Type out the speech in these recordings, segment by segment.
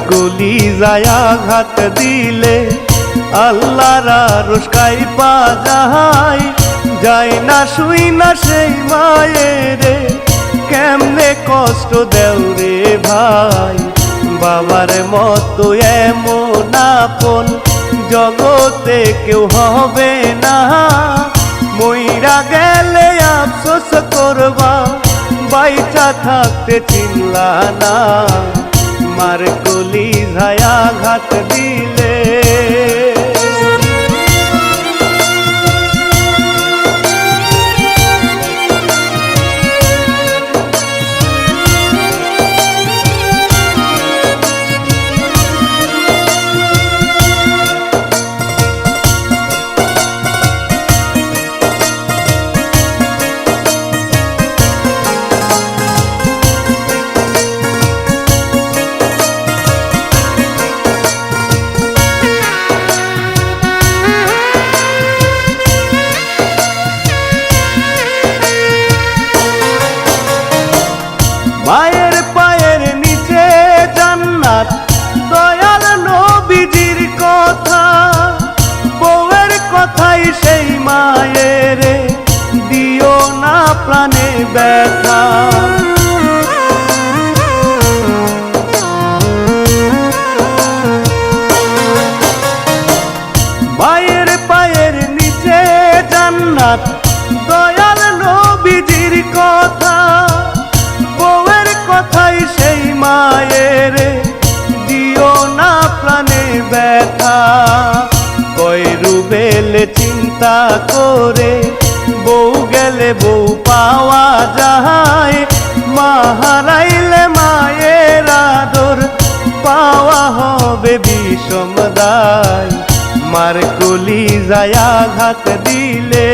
কলিজায় আঘাত দিলে আল্লাহর আরশ কাঁইপা যায়, যায় না শুই না সেই মায়েরে, কেমনে কষ্ট দেও রে ভাই। বাবার মতো এমন আপন জগতে কেউ হবে না, মইরা গেলে আফসোস করবা, বাইচা থাকতে চিনলা না। মার কলিজায় আঘাত দিলে মায়ের পায়ের নিচে জান্নাত, দয়াল নবীজির কথা, বউয়ের কথাই সেই মায়ের, দিও না প্রাণে ব্যথা। মায়ের পায়ের নিচে জান্নাত, দয়াল নবীজির কথা, বউয়ের কথাই সেই মায়ের, দিও না প্রাণে ব্যথা। কয় রুবেলে চিন্তা করে বউ গেলে বউ পাওয়া যায়, মা হারাইলে মায়ের আদর পাওয়া হবে বিষম দায়। মার কলিজায় আঘাত দিলে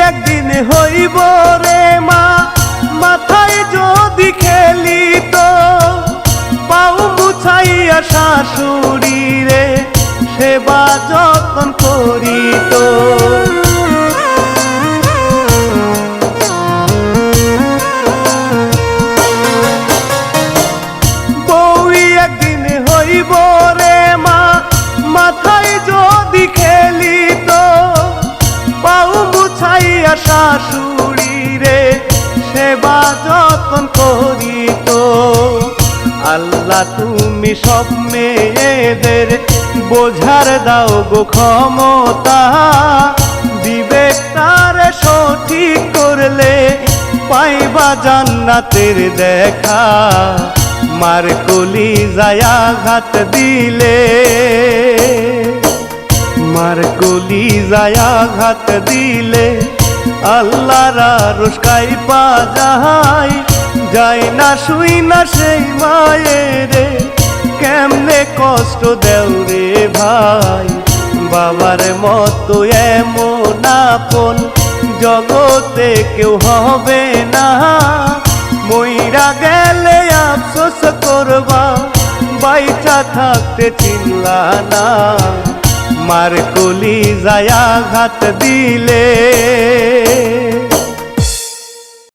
একদিন হইব রে মা, মাথায় যদি খেলিত, পাও মুছাইয়া শাশুড়ি রে সেবা যত্ন করিত। বউ একদিন হইব রে মা, মাথায় যদি খেলিত, পাও মুছাইয়া শাশুড়ি রে সেবা যত্ন করিত। আল্লাহ তুমি সব মেয়েদের বোঝার দাও গো ক্ষমতা, বিবেকটারে সঠিক করলে পাইবা জান্নাতের দেখা। মার কলিজায় আঘাত দিলে, মার কলিজায় আঘাত দিলে আল্লাহর আরশ কাঁইপা যায়, যায় না শুই না সেই মায়েরে, কেমনে কষ্ট দেও রে ভাই। বাবার মতো এমন আপন জগতে কেউ হবে না, মইরা গেলে আফসোস করবা, বাইচা থাকতে চিনলা না। মার কলিজায় আঘাত দিলে